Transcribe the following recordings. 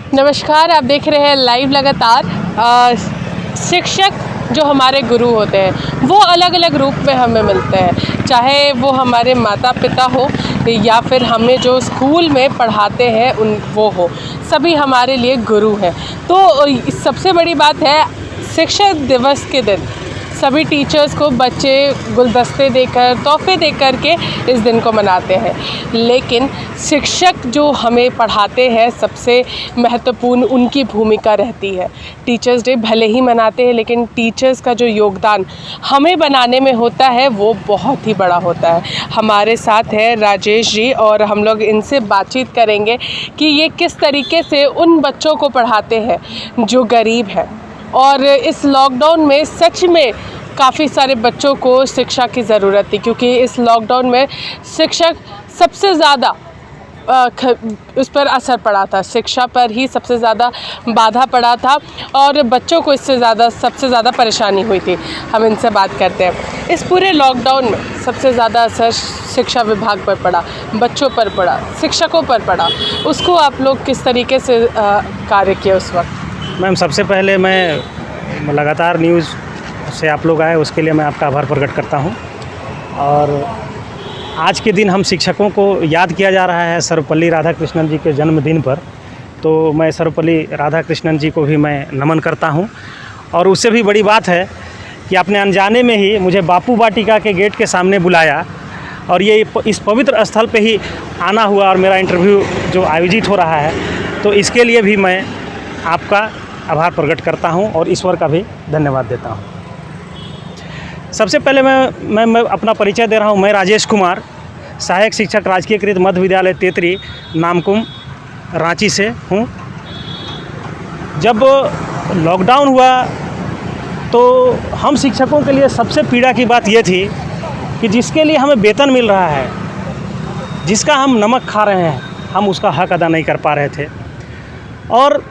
नमस्कार, आप देख रहे हैं लाइव लगातार। शिक्षक जो हमारे गुरु होते हैं वो अलग अलग रूप में हमें मिलते हैं, चाहे वो हमारे माता पिता हो या फिर हमें जो स्कूल में पढ़ाते हैं वो हो, सभी हमारे लिए गुरु हैं। तो सबसे बड़ी बात है, शिक्षक दिवस के दिन सभी टीचर्स को बच्चे गुलदस्ते देकर, तोहफे देकर के इस दिन को मनाते हैं। लेकिन शिक्षक जो हमें पढ़ाते हैं, सबसे महत्वपूर्ण उनकी भूमिका रहती है। टीचर्स डे भले ही मनाते हैं, लेकिन टीचर्स का जो योगदान हमें बनाने में होता है वो बहुत ही बड़ा होता है। हमारे साथ है राजेश जी और हम लोग इनसे बातचीत करेंगे कि ये किस तरीके से उन बच्चों को पढ़ाते हैं जो गरीब हैं। और इस लॉकडाउन में सच में काफ़ी सारे बच्चों को शिक्षा की ज़रूरत थी, क्योंकि इस लॉकडाउन में शिक्षक सबसे ज़्यादा उस पर असर पड़ा था, शिक्षा पर ही सबसे ज़्यादा बाधा पड़ा था और बच्चों को इससे सबसे ज़्यादा परेशानी हुई थी। हम इनसे बात करते हैं। इस पूरे लॉकडाउन में सबसे ज़्यादा असर शिक्षा विभाग पर पड़ा, बच्चों पर पड़ा, शिक्षकों पर पड़ा। उसको आप लोग किस तरीके से कार्य किए उस वक्त? मैम, सबसे पहले मैं लगातार न्यूज़ से आप लोग आए उसके लिए मैं आपका आभार प्रकट करता हूं। और आज के दिन हम शिक्षकों को याद किया जा रहा है सर्वपल्ली राधाकृष्णन जी के जन्मदिन पर, तो मैं सर्वपल्ली राधाकृष्णन जी को भी मैं नमन करता हूं। और उससे भी बड़ी बात है कि अपने अनजाने में ही मुझे बापू वाटिका के गेट के सामने बुलाया और ये इस पवित्र स्थल पे ही आना हुआ और मेरा इंटरव्यू जो आयोजित हो रहा है, तो इसके लिए भी मैं आपका आभार प्रकट करता हूं और ईश्वर का भी धन्यवाद देता हूं। सबसे पहले मैं अपना परिचय दे रहा हूं। मैं राजेश कुमार, सहायक शिक्षक राजकीयकृत मध्य विद्यालय तेतरी, नामकुम, रांची से हूं। जब लॉकडाउन हुआ तो हम शिक्षकों के लिए सबसे पीड़ा की बात ये थी कि जिसके लिए हमें वेतन मिल रहा है, जिसका हम नमक खा रहे हैं, हम उसका हक अदा नहीं कर पा रहे थे। और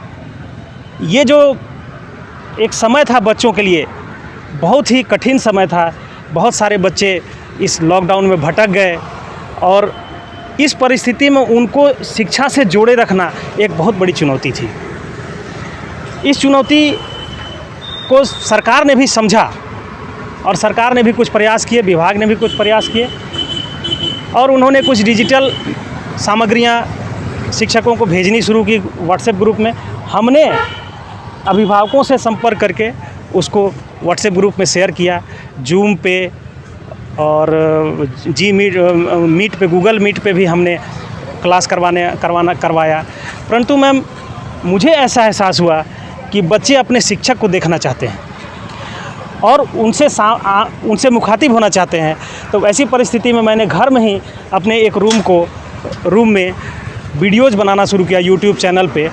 ये जो एक समय था बच्चों के लिए, बहुत ही कठिन समय था। बहुत सारे बच्चे इस लॉकडाउन में भटक गए और इस परिस्थिति में उनको शिक्षा से जोड़े रखना एक बहुत बड़ी चुनौती थी। इस चुनौती को सरकार ने भी समझा और सरकार ने भी कुछ प्रयास किए, विभाग ने भी कुछ प्रयास किए और उन्होंने कुछ डिजिटल सामग्रियां शिक्षकों को भेजनी शुरू की व्हाट्सएप ग्रुप में। हमने अभिभावकों से संपर्क करके उसको व्हाट्सएप ग्रुप में शेयर किया, जूम पे और मीट पे, गूगल मीट पे भी हमने क्लास करवाया। परंतु मैम, मुझे ऐसा एहसास हुआ कि बच्चे अपने शिक्षक को देखना चाहते हैं और उनसे मुखातिब होना चाहते हैं। तो ऐसी परिस्थिति में मैंने घर में ही अपने एक रूम में वीडियोज़ बनाना शुरू किया यूट्यूब चैनल पे।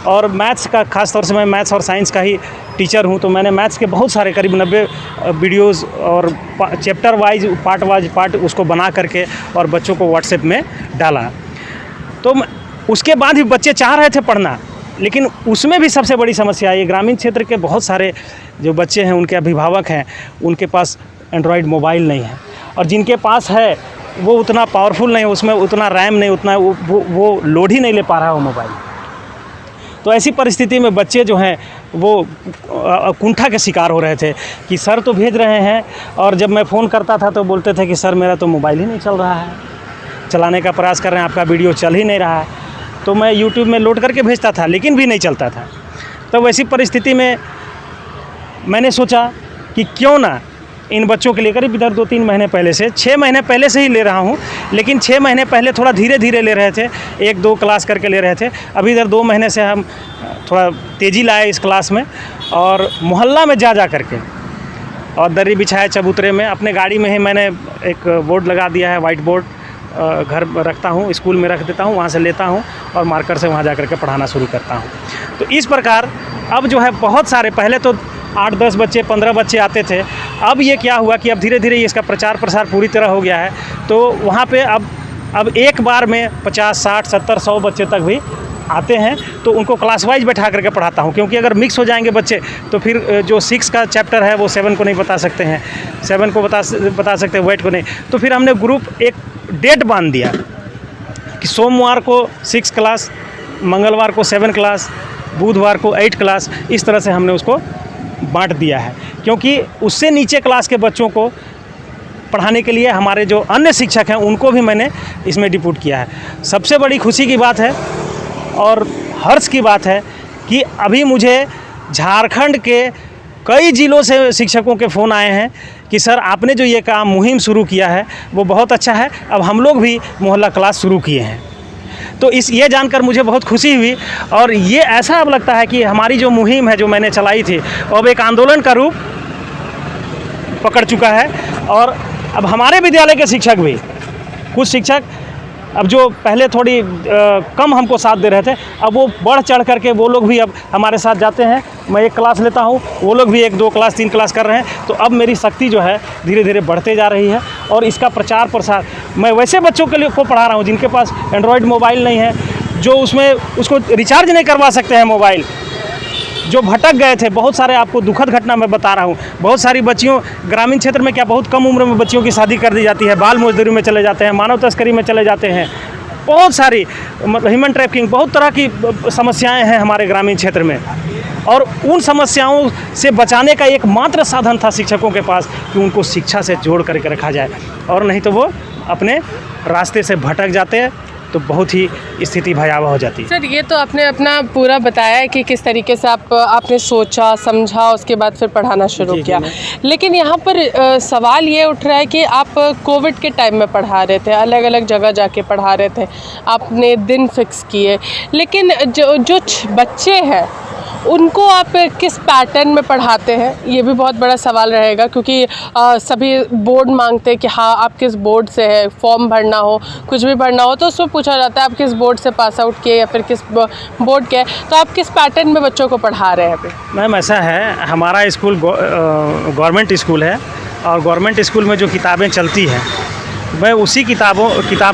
और मैथ्स का, ख़ास तौर से मैं मैथ्स और साइंस का ही टीचर हूं, तो मैंने मैथ्स के बहुत सारे करीब 90 वीडियोज़ और चैप्टर वाइज, पार्ट उसको बना करके और बच्चों को व्हाट्सएप में डाला। तो उसके बाद भी बच्चे चाह रहे थे पढ़ना, लेकिन उसमें भी सबसे बड़ी समस्या ये ग्रामीण क्षेत्र के बहुत सारे जो बच्चे हैं, उनके अभिभावक हैं, उनके पास एंड्रॉयड मोबाइल नहीं है और जिनके पास है वो उतना पावरफुल नहीं, उसमें उतना रैम नहीं, उतना वो लोड ही नहीं ले पा रहा है वो मोबाइल। तो ऐसी परिस्थिति में बच्चे जो हैं वो कुंठा के शिकार हो रहे थे कि सर तो भेज रहे हैं, और जब मैं फ़ोन करता था तो बोलते थे कि सर मेरा तो मोबाइल ही नहीं चल रहा है, चलाने का प्रयास कर रहे हैं, आपका वीडियो चल ही नहीं रहा है। तो मैं यूट्यूब में लोड करके भेजता था लेकिन भी नहीं चलता था। तो वैसी परिस्थिति में मैंने सोचा कि क्यों ना इन बच्चों के लिए, करीब इधर 2-3 महीने पहले से, 6 महीने पहले से ही ले रहा हूँ, लेकिन 6 महीने पहले थोड़ा धीरे धीरे ले रहे थे, 1-2 क्लास करके ले रहे थे। अभी इधर 2 महीने से हम थोड़ा तेज़ी लाए इस क्लास में और मोहल्ला में जा करके और दरी बिछाए चबूतरे में। अपने गाड़ी में ही मैंने एक बोर्ड लगा दिया है, वाइट बोर्ड, घर रखता हूँ, स्कूल में रख देता हूँ, वहाँ से लेता हूँ और मार्कर से वहाँ जा करके पढ़ाना शुरू करता हूँ। तो इस प्रकार अब जो है बहुत सारे, पहले तो 8-10 बच्चे, 15 बच्चे आते थे, अब ये क्या हुआ कि अब धीरे धीरे इसका प्रचार प्रसार पूरी तरह हो गया है। तो वहाँ पे अब एक बार में 50, 60, 70, 100 बच्चे तक भी आते हैं। तो उनको क्लास वाइज बैठा करके पढ़ाता हूँ, क्योंकि अगर मिक्स हो जाएंगे बच्चे तो फिर जो 6 का चैप्टर है वो 7 को नहीं बता सकते हैं, 7 को बता सकते हैं, 8 को नहीं। तो फिर हमने ग्रुप एक डेट बांध दिया कि सोमवार को 6 क्लास मंगलवार को 7 क्लास, बुधवार को 8 क्लास, इस तरह से हमने उसको बांट दिया है, क्योंकि उससे नीचे क्लास के बच्चों को पढ़ाने के लिए हमारे जो अन्य शिक्षक हैं उनको भी मैंने इसमें डिप्यूट किया है। सबसे बड़ी खुशी की बात है और हर्ष की बात है कि अभी मुझे झारखंड के कई ज़िलों से शिक्षकों के फ़ोन आए हैं कि सर आपने जो ये काम मुहिम शुरू किया है वो बहुत अच्छा है, अब हम लोग भी मोहल्ला क्लास शुरू किए हैं। तो ये जानकर मुझे बहुत खुशी हुई और ये ऐसा अब लगता है कि हमारी जो मुहिम है जो मैंने चलाई थी वो अब एक आंदोलन का रूप पकड़ चुका है। और अब हमारे विद्यालय के शिक्षक भी, कुछ शिक्षक अब जो पहले थोड़ी कम हमको साथ दे रहे थे, अब वो बढ़ चढ़ करके वो लोग भी अब हमारे साथ जाते हैं। मैं एक क्लास लेता हूँ, वो लोग भी 1, 2 क्लास, 3 क्लास कर रहे हैं। तो अब मेरी शक्ति जो है धीरे धीरे बढ़ते जा रही है और इसका प्रचार प्रसार मैं वैसे बच्चों के लिए को पढ़ा रहा हूँ जिनके पास एंड्रॉयड मोबाइल नहीं है, जो उसमें उसको रिचार्ज नहीं करवा सकते हैं मोबाइल, जो भटक गए थे। बहुत सारे आपको दुखद घटना मैं बता रहा हूँ। बहुत सारी बच्चियों ग्रामीण क्षेत्र में क्या बहुत कम उम्र में बच्चियों की शादी कर दी जाती है, बाल मजदूरी में चले जाते हैं, मानव तस्करी में चले जाते हैं, बहुत सारी मतलब ह्यूमन ट्रैफिकिंग, बहुत तरह की समस्याएं हैं हमारे ग्रामीण क्षेत्र में। और उन समस्याओं से बचाने का एकमात्र साधन था शिक्षकों के पास कि उनको शिक्षा से जोड़ करके रखा जाए, और नहीं तो वो अपने रास्ते से भटक जाते हैं तो बहुत ही स्थिति भयावह हो जाती है। सर ये तो आपने अपना पूरा बताया है कि किस तरीके से आपने सोचा समझा, उसके बाद फिर पढ़ाना शुरू किया। लेकिन यहाँ पर सवाल ये उठ रहा है कि आप कोविड के टाइम में पढ़ा रहे थे, अलग अलग जगह जाके पढ़ा रहे थे, आपने दिन फिक्स किए, लेकिन जो बच्चे हैं उनको आप किस पैटर्न में पढ़ाते हैं, ये भी बहुत बड़ा सवाल रहेगा। क्योंकि सभी बोर्ड मांगते हैं कि हाँ आप किस बोर्ड से है, फॉर्म भरना हो, कुछ भी भरना हो तो उसमें पूछा जाता है आप किस बोर्ड से पास आउट किए या फिर किस बोर्ड के। तो आप किस पैटर्न में बच्चों को पढ़ा रहे हैं अभी? मैम ऐसा है, हमारा स्कूल गवर्नमेंट स्कूल है और गवर्नमेंट स्कूल में जो किताबें चलती हैं मैं उसी किताब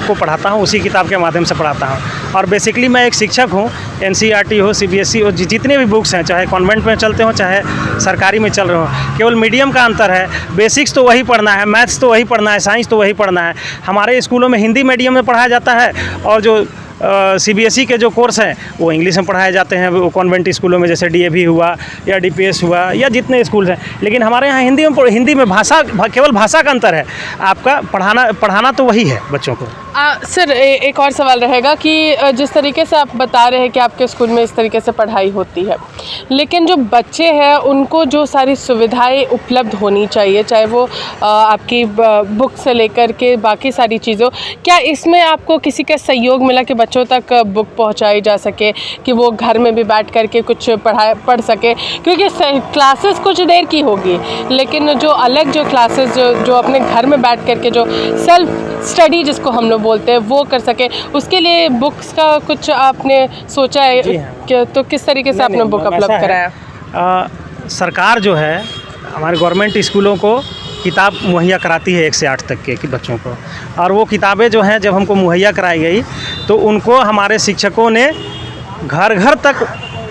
को पढ़ाता हूँ, उसी किताब के माध्यम से पढ़ाता हूँ। और बेसिकली मैं एक शिक्षक हूँ, NCERT हो, CBSE हो, जितने भी बुक्स हैं, चाहे कॉन्वेंट में चलते हो चाहे सरकारी में चल रहे हो, केवल मीडियम का अंतर है। बेसिक्स तो वही पढ़ना है, मैथ्स तो वही पढ़ना है, साइंस तो वही पढ़ना है। हमारे स्कूलों में हिंदी मीडियम में पढ़ाया जाता है और जो CBSE के जो कोर्स हैं वो इंग्लिश में पढ़ाए जाते हैं, वो कॉन्वेंट स्कूलों में, जैसे DAV हुआ या DPS हुआ या जितने स्कूल हैं। लेकिन हमारे यहाँ हिंदी में केवल भाषा का अंतर है, आपका पढ़ाना तो वही है बच्चों को। सर एक और सवाल रहेगा कि जिस तरीके से आप बता रहे हैं कि आपके स्कूल में इस तरीके से पढ़ाई होती है, लेकिन जो बच्चे हैं उनको जो सारी सुविधाएं उपलब्ध होनी चाहिए, चाहे वो आपकी बुक से लेकर के बाकी सारी चीज़ों, क्या इसमें आपको किसी का सहयोग मिला कि बच्चों तक बुक पहुंचाई जा सके, कि वो घर में भी बैठ कर के कुछ पढ़ सके? क्योंकि क्लासेस कुछ देर की होगी, लेकिन जो अलग जो क्लासेस जो अपने घर में बैठ कर के जो सेल्फ स्टडी जिसको हम लोग बोलते हैं वो कर सके, उसके लिए बुक्स का कुछ आपने सोचा है? हाँ। तो किस तरीके से आपने बुक उपलब्ध कराया? सरकार जो है हमारे गवर्नमेंट स्कूलों को किताब मुहैया कराती है 1 से 8 तक के बच्चों को, और वो किताबें जो हैं जब हमको मुहैया कराई गई तो उनको हमारे शिक्षकों ने घर घर तक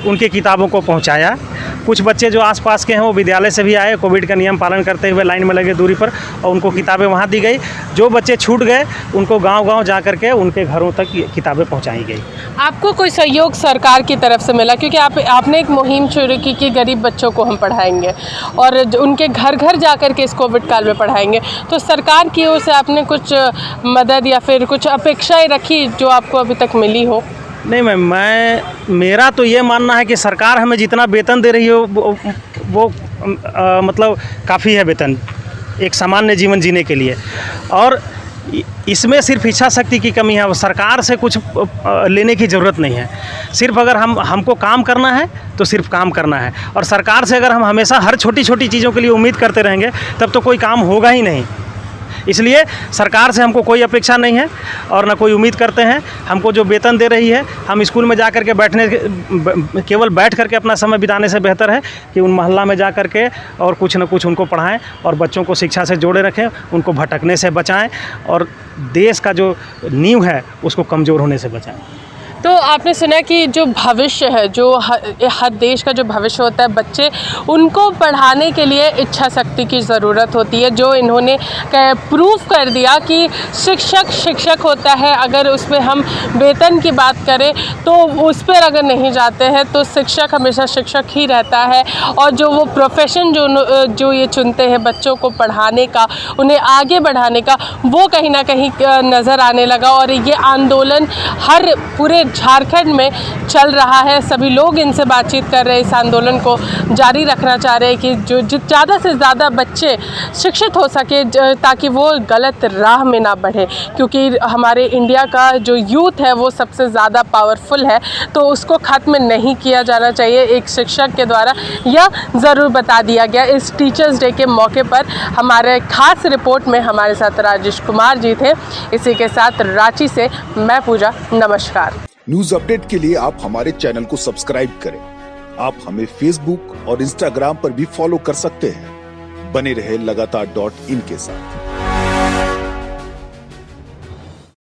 उनके किताबों को पहुंचाया। कुछ बच्चे जो आसपास के हैं वो विद्यालय से भी आए, कोविड का नियम पालन करते हुए लाइन में लगे दूरी पर, और उनको किताबें वहाँ दी गई। जो बच्चे छूट गए उनको गांव-गांव जा कर के उनके घरों तक किताबें पहुँचाई गई। आपको कोई सहयोग सरकार की तरफ से मिला? क्योंकि आपने एक मुहिम शुरू की कि गरीब बच्चों को हम पढ़ाएंगे और उनके घर घर जा कर के इस कोविड काल में पढ़ाएंगे, तो सरकार की ओर से आपने कुछ मदद या फिर कुछ अपेक्षाएँ रखी जो आपको अभी तक मिली हो? नहीं मैम, मेरा तो ये मानना है कि सरकार हमें जितना वेतन दे रही हो वो मतलब काफ़ी है वेतन एक सामान्य जीवन जीने के लिए, और इसमें सिर्फ इच्छा शक्ति की कमी है। सरकार से कुछ लेने की ज़रूरत नहीं है। सिर्फ अगर हमको काम करना है तो सिर्फ काम करना है, और सरकार से अगर हम हमेशा हर छोटी छोटी चीज़ों के लिए उम्मीद करते रहेंगे तब तो कोई काम होगा ही नहीं। इसलिए सरकार से हमको कोई अपेक्षा नहीं है और ना कोई उम्मीद करते हैं। हमको जो वेतन दे रही है, हम स्कूल में जा कर के केवल बैठ करके अपना समय बिताने से बेहतर है कि उन मोहल्ला में जा कर के और कुछ न कुछ उनको पढ़ाएं और बच्चों को शिक्षा से जोड़े रखें, उनको भटकने से बचाएं और देश का जो नींव है उसको कमज़ोर होने से बचाएं। तो आपने सुना कि जो भविष्य है, जो हर देश का जो भविष्य होता है, बच्चे उनको पढ़ाने के लिए इच्छा शक्ति की ज़रूरत होती है, जो इन्होंने प्रूव कर दिया कि शिक्षक होता है। अगर उसमें हम वेतन की बात करें तो उस पर अगर नहीं जाते हैं तो शिक्षक हमेशा शिक्षक ही रहता है। और जो वो प्रोफेशन जो ये चुनते हैं बच्चों को पढ़ाने का, उन्हें आगे बढ़ाने का, वो कहीं ना कहीं नज़र आने लगा। और ये आंदोलन हर पूरे झारखंड में चल रहा है। सभी लोग इनसे बातचीत कर रहे हैं, इस आंदोलन को जारी रखना चाह रहे हैं कि जो ज़्यादा से ज़्यादा बच्चे शिक्षित हो सके, ताकि वो गलत राह में ना बढ़े। क्योंकि हमारे इंडिया का जो यूथ है वो सबसे ज़्यादा पावरफुल है, तो उसको ख़त्म नहीं किया जाना चाहिए एक शिक्षक के द्वारा। यह ज़रूर बता दिया गया इस टीचर्स डे के मौके पर। हमारे खास रिपोर्ट में हमारे साथ राजेश कुमार जी थे। इसी के साथ रांची से मैं पूजा, नमस्कार। न्यूज अपडेट के लिए आप हमारे चैनल को सब्सक्राइब करें। आप हमें फेसबुक और इंस्टाग्राम पर भी फॉलो कर सकते हैं। बने रहे लगातार .in के साथ।